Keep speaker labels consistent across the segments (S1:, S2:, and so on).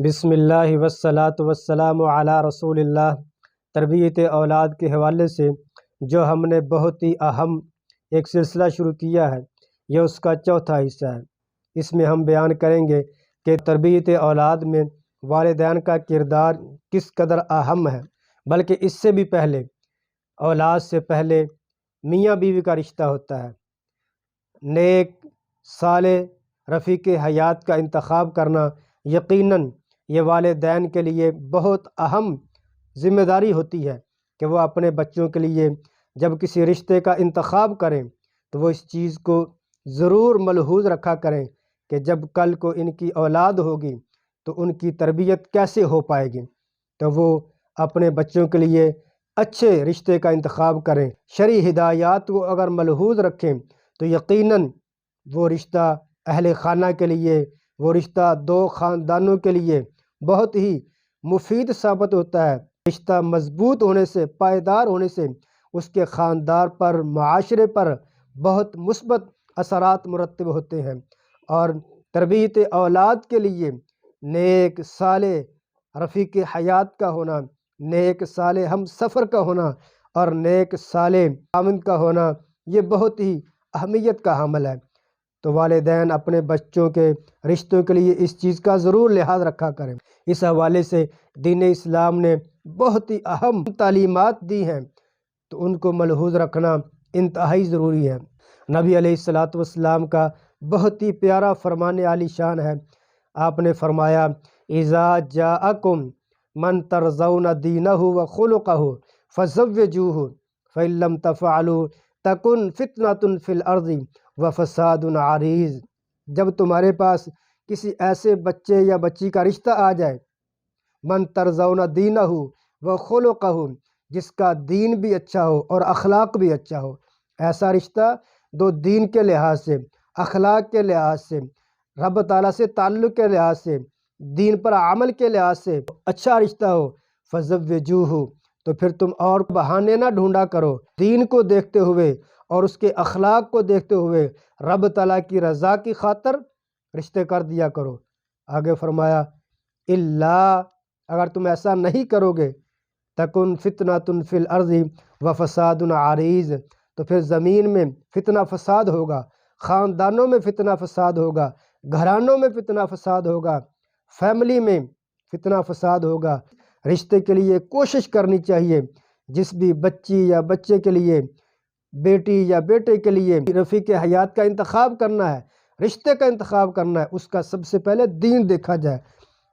S1: بسم اللہ والصلاۃ والسلام علی رسول اللہ۔ تربیت اولاد کے حوالے سے جو ہم نے بہت ہی اہم ایک سلسلہ شروع کیا ہے، یہ اس کا چوتھا حصہ ہے۔ اس میں ہم بیان کریں گے کہ تربیت اولاد میں والدین کا کردار کس قدر اہم ہے، بلکہ اس سے بھی پہلے اولاد سے پہلے میاں بیوی کا رشتہ ہوتا ہے۔ نیک صالح رفیق حیات کا انتخاب کرنا یقیناً یہ والدین کے لیے بہت اہم ذمہ داری ہوتی ہے کہ وہ اپنے بچوں کے لیے جب کسی رشتے کا انتخاب کریں تو وہ اس چیز کو ضرور ملحوظ رکھا کریں کہ جب کل کو ان کی اولاد ہوگی تو ان کی تربیت کیسے ہو پائے گی، تو وہ اپنے بچوں کے لیے اچھے رشتے کا انتخاب کریں۔ شرعی ہدایات کو اگر ملحوظ رکھیں تو یقیناً وہ رشتہ اہل خانہ کے لیے، وہ رشتہ دو خاندانوں کے لیے بہت ہی مفید ثابت ہوتا ہے۔ رشتہ مضبوط ہونے سے، پائیدار ہونے سے اس کے خاندان پر، معاشرے پر بہت مثبت اثرات مرتب ہوتے ہیں، اور تربیت اولاد کے لیے نیک صالح رفیق حیات کا ہونا، نیک صالح ہم سفر کا ہونا اور نیک صالح خاوند کا ہونا یہ بہت ہی اہمیت کا حامل ہے۔ تو والدین اپنے بچوں کے رشتوں کے لیے اس چیز کا ضرور لحاظ رکھا کریں۔ اس حوالے سے دین اسلام نے بہت ہی اہم تعلیمات دی ہیں، تو ان کو ملحوظ رکھنا انتہائی ضروری ہے۔ نبی علیہ الصلاۃ والسلام کا بہت ہی پیارا فرمان عالی شان ہے۔ آپ نے فرمایا اذا جاءکم من ترضون دینہ وخلقہ فزوجوہ فإن لم تفعلوا تکن فتنۃ فی الارض وفساد عریض۔ جب تمہارے پاس کسی ایسے بچے یا بچی کا رشتہ آ جائے، من ترضون دینہ وخلقہ، جس کا دین بھی اچھا ہو اور اخلاق بھی اچھا ہو، ایسا رشتہ دو دین کے لحاظ سے، اخلاق کے لحاظ سے، رب تعالیٰ سے تعلق کے لحاظ سے، دین پر عمل کے لحاظ سے اچھا رشتہ ہو، فزوجوہ، تو پھر تم اور بہانے نہ ڈھونڈا کرو، دین کو دیکھتے ہوئے اور اس کے اخلاق کو دیکھتے ہوئے رب تعالیٰ کی رضا کی خاطر رشتے کر دیا کرو۔ آگے فرمایا الا، اگر تم ایسا نہیں کرو گے، تکن فتنۃ فی الارض وفساد عریض، تو پھر زمین میں فتنہ فساد ہوگا، خاندانوں میں فتنہ فساد ہوگا، گھرانوں میں فتنہ فساد ہوگا، فیملی میں فتنہ فساد ہوگا۔ رشتے کے لیے کوشش کرنی چاہیے، جس بھی بچی یا بچے کے لیے، بیٹی یا بیٹے کے لیے رفیق حیات کا انتخاب کرنا ہے، رشتے کا انتخاب کرنا ہے، اس کا سب سے پہلے دین دیکھا جائے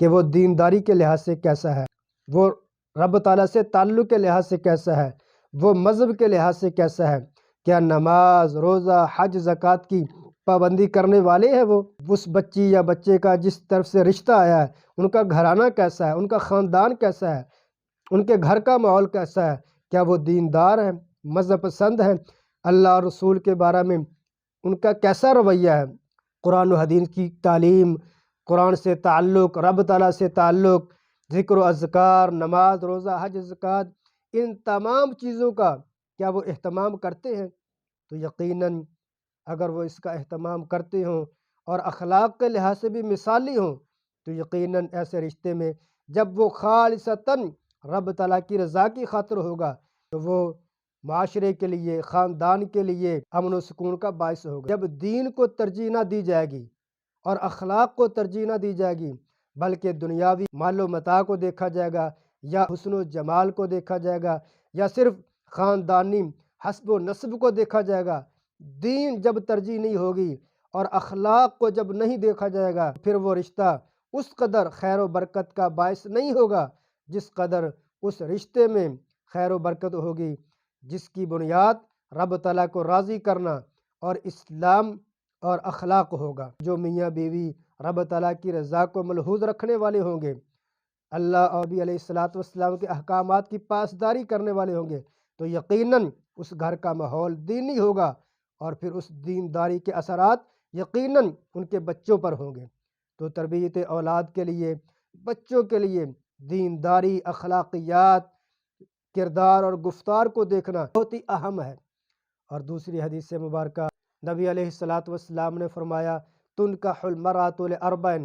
S1: کہ وہ دینداری کے لحاظ سے کیسا ہے، وہ رب تعالیٰ سے تعلق کے لحاظ سے کیسا ہے، وہ مذہب کے لحاظ سے کیسا ہے، کیا نماز، روزہ، حج، زکوٰۃ کی پابندی کرنے والے ہیں وہ، اس بچی یا بچے کا جس طرف سے رشتہ آیا ہے ان کا گھرانہ کیسا ہے، ان کا خاندان کیسا ہے، ان کے گھر کا ماحول کیسا ہے، کیا وہ دیندار ہیں، مذہب پسند ہیں، اللہ اور رسول کے بارے میں ان کا کیسا رویہ ہے، قرآن و حدیث کی تعلیم، قرآن سے تعلق، رب تعالیٰ سے تعلق، ذکر و اذکار، نماز، روزہ، حج، زکوٰۃ، ان تمام چیزوں کا کیا وہ اہتمام کرتے ہیں؟ تو یقیناً اگر وہ اس کا اہتمام کرتے ہوں اور اخلاق کے لحاظ سے بھی مثالی ہوں، تو یقیناً ایسے رشتے میں جب وہ خالصتاً رب تعالیٰ کی رضا کی خاطر ہوگا تو وہ معاشرے کے لیے، خاندان کے لیے امن و سکون کا باعث ہوگا۔ جب دین کو ترجیح نہ دی جائے گی اور اخلاق کو ترجیح نہ دی جائے گی، بلکہ دنیاوی مال و متاع کو دیکھا جائے گا، یا حسن و جمال کو دیکھا جائے گا، یا صرف خاندانی حسب و نسب کو دیکھا جائے گا، دین جب ترجیح نہیں ہوگی اور اخلاق کو جب نہیں دیکھا جائے گا، پھر وہ رشتہ اس قدر خیر و برکت کا باعث نہیں ہوگا جس قدر اس رشتے میں خیر و برکت ہوگی جس کی بنیاد رب تعالیٰ کو راضی کرنا اور اسلام اور اخلاق ہوگا۔ جو میاں بیوی رب تعالیٰ کی رضا کو ملحوظ رکھنے والے ہوں گے، اللہ اور نبی علیہ الصلاۃ والسلام کے احکامات کی پاسداری کرنے والے ہوں گے، تو یقیناً اس گھر کا ماحول دینی ہوگا، اور پھر اس دینداری کے اثرات یقیناً ان کے بچوں پر ہوں گے۔ تو تربیت اولاد کے لیے، بچوں کے لیے دینداری، اخلاقیات، کردار اور گفتار کو دیکھنا بہت ہی اہم ہے۔ اور دوسری حدیث مبارکہ نبی علیہ الصلاۃ والسلام نے فرمایا تنکح المرأۃ لأربع،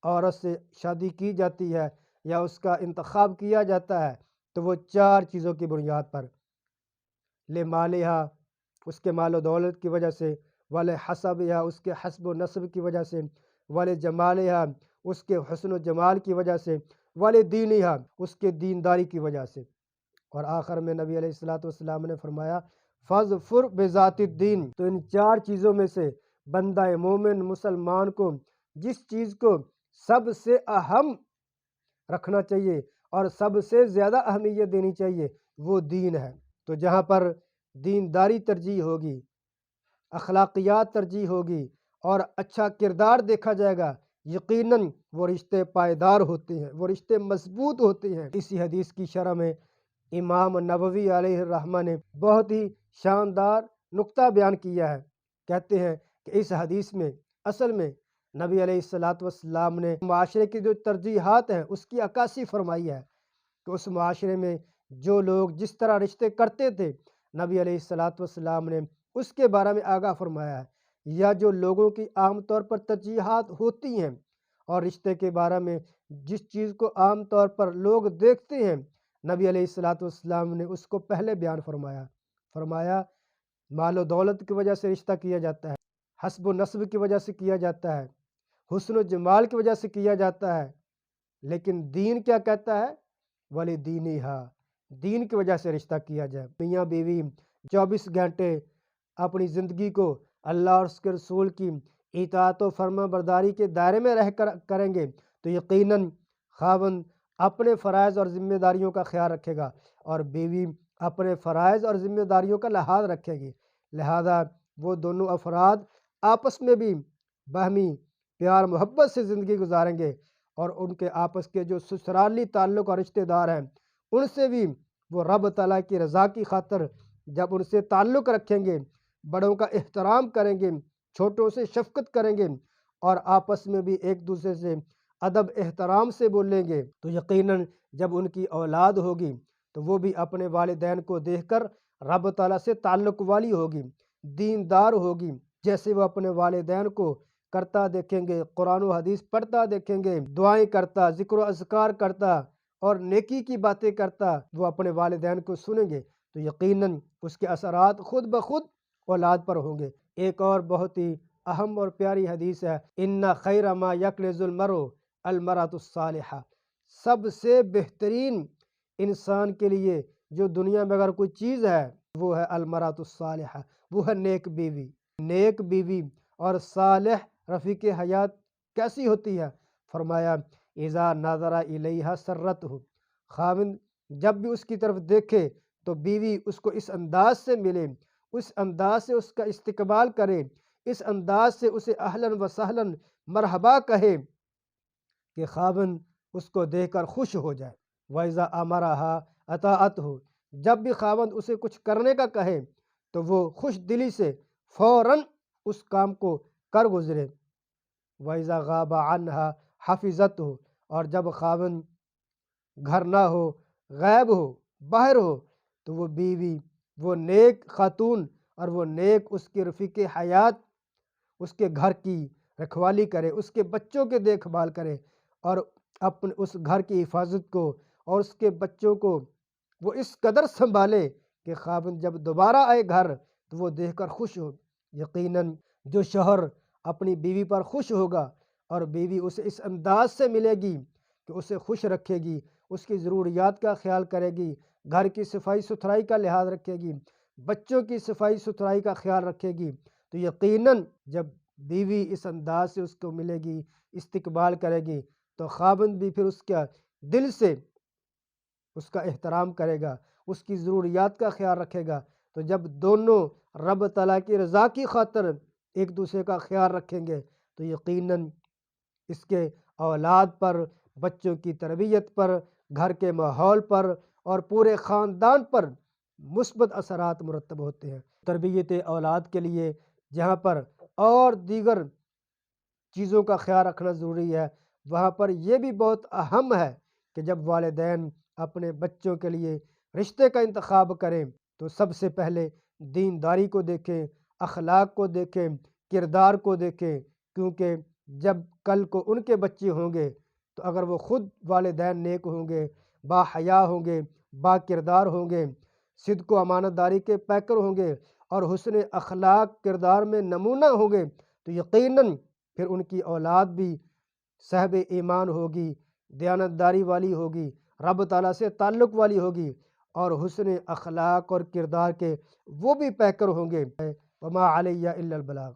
S1: عورت سے شادی کی جاتی ہے یا اس کا انتخاب کیا جاتا ہے تو وہ 4 چیزوں کی بنیاد پر، لمالہا اس کے مال و دولت کی وجہ سے، ولحسبہا اس کے حسب و نسب کی وجہ سے، ولجمالہا اس کے حسن و جمال کی وجہ سے، ولدینہا اس کے دینداری کی وجہ سے۔ اور آخر میں نبی علیہ الصلوۃ والسلام نے فرمایا فاظفر بذات الدین، تو ان 4 چیزوں میں سے بندہ مومن مسلمان کو جس چیز کو سب سے اہم رکھنا چاہیے اور سب سے زیادہ اہمیت دینی چاہیے وہ دین ہے۔ تو جہاں پر دینداری ترجیح ہوگی، اخلاقیات ترجیح ہوگی اور اچھا کردار دیکھا جائے گا، یقیناً وہ رشتے پائیدار ہوتے ہیں، وہ رشتے مضبوط ہوتے ہیں۔ اسی حدیث کی شرح میں امام نووی علیہ الرحمہ نے بہت ہی شاندار نقطہ بیان کیا ہے۔ کہتے ہیں کہ اس حدیث میں اصل میں نبی علیہ الصلوۃ والسلام نے معاشرے کی جو ترجیحات ہیں اس کی عکاسی فرمائی ہے کہ اس معاشرے میں جو لوگ جس طرح رشتے کرتے تھے نبی علیہ الصلوۃ والسلام نے اس کے بارے میں آگاہ فرمایا ہے، یا جو لوگوں کی عام طور پر ترجیحات ہوتی ہیں اور رشتے کے بارے میں جس چیز کو عام طور پر لوگ دیکھتے ہیں نبی علیہ الصلوۃ والسلام نے اس کو پہلے بیان فرمایا مال و دولت کی وجہ سے رشتہ کیا جاتا ہے، حسب و نسب کی وجہ سے کیا جاتا ہے، حسن و جمال کی وجہ سے کیا جاتا ہے، لیکن دین کیا کہتا ہے؟ وَلِدِینِہَا دین کی وجہ سے رشتہ کیا جائے۔ میاں بیوی 24 گھنٹے اپنی زندگی کو اللہ اور اس کے رسول کی اطاعت و فرما برداری کے دائرے میں رہ کر کریں گے تو یقیناً خاوند اپنے فرائض اور ذمہ داریوں کا خیال رکھے گا اور بیوی اپنے فرائض اور ذمہ داریوں کا لحاظ رکھے گی، لہذا وہ دونوں افراد آپس میں بھی باہمی پیار محبت سے زندگی گزاریں گے اور ان کے آپس کے جو سسرالی تعلق اور رشتہ دار ہیں ان سے بھی وہ رب تعالیٰ کی رضا کی خاطر جب ان سے تعلق رکھیں گے، بڑوں کا احترام کریں گے، چھوٹوں سے شفقت کریں گے اور آپس میں بھی ایک دوسرے سے ادب احترام سے بولیں گے تو یقیناً جب ان کی اولاد ہوگی تو وہ بھی اپنے والدین کو دیکھ کر رب تعالیٰ سے تعلق والی ہوگی، دیندار ہوگی، جیسے وہ اپنے والدین کو کرتا دیکھیں گے، قرآن و حدیث پڑھتا دیکھیں گے، دعائیں کرتا، ذکر و اذکار کرتا اور نیکی کی باتیں کرتا وہ اپنے والدین کو سنیں گے تو یقیناً اس کے اثرات خود بخود اولاد پر ہوں گے۔ ایک اور بہت ہی اہم اور پیاری حدیث ہے ان خیر ما یکنز المرء المرأۃ الصالحہ، سب سے بہترین انسان کے لیے جو دنیا میں اگر کوئی چیز ہے وہ ہے المرأۃ الصالحہ، وہ ہے نیک بیوی۔ نیک بیوی اور صالح رفیق حیات کیسی ہوتی ہے؟ فرمایا اذا نظر الیہا سرتہ، خاوند جب بھی اس کی طرف دیکھے تو بیوی اس کو اس انداز سے ملے، اس انداز سے اس کا استقبال کرے، اس انداز سے اسے اہلاً و سہلاً مرحبا کہے کہ خاوند اس کو دیکھ کر خوش ہو جائے۔ وَإِذَا أَمَرَهَا أَطَاعَتْهُ، جب بھی خاوند اسے کچھ کرنے کا کہے تو وہ خوش دلی سے فوراً اس کام کو کر گزرے۔ وَإِذَا غَابَ عَنْهَا حَفِظَتْهُ، اور جب خاوند گھر نہ ہو، غائب ہو، باہر ہو تو وہ بیوی، وہ نیک خاتون اور وہ نیک اس کے رفیق حیات اس کے گھر کی رکھوالی کرے، اس کے بچوں کے دیکھ بھال کرے اور اپنے اس گھر کی حفاظت کو اور اس کے بچوں کو وہ اس قدر سنبھالے کہ خاوند جب دوبارہ آئے گھر تو وہ دیکھ کر خوش ہو۔ یقیناً جو شوہر اپنی بیوی پر خوش ہوگا اور بیوی اسے اس انداز سے ملے گی کہ اسے خوش رکھے گی، اس کی ضروریات کا خیال کرے گی، گھر کی صفائی ستھرائی کا لحاظ رکھے گی، بچوں کی صفائی ستھرائی کا خیال رکھے گی تو یقیناً جب بیوی اس انداز سے اس کو ملے گی، استقبال کرے گی تو خاوند بھی پھر اس کا دل سے اس کا احترام کرے گا، اس کی ضروریات کا خیال رکھے گا تو جب دونوں رب تعالیٰ کی رضا کی خاطر ایک دوسرے کا خیال رکھیں گے تو یقیناً اس کے اولاد پر، بچوں کی تربیت پر، گھر کے ماحول پر اور پورے خاندان پر مثبت اثرات مرتب ہوتے ہیں۔ تربیت اولاد کے لیے جہاں پر اور دیگر چیزوں کا خیال رکھنا ضروری ہے وہاں پر یہ بھی بہت اہم ہے کہ جب والدین اپنے بچوں کے لیے رشتے کا انتخاب کریں تو سب سے پہلے دینداری کو دیکھیں، اخلاق کو دیکھیں، کردار کو دیکھیں، کیونکہ جب کل کو ان کے بچے ہوں گے تو اگر وہ خود والدین نیک ہوں گے، با حیا ہوں گے، با کردار ہوں گے، صدق و امانت داری کے پیکر ہوں گے اور حسن اخلاق کردار میں نمونہ ہوں گے، تو یقیناً پھر ان کی اولاد بھی صاحب ایمان ہوگی، دیانتداری والی ہوگی، رب تعالیٰ سے تعلق والی ہوگی اور حسن اخلاق اور کردار کے وہ بھی پیکر ہوں گے۔ وما علیہ الا البلاغ۔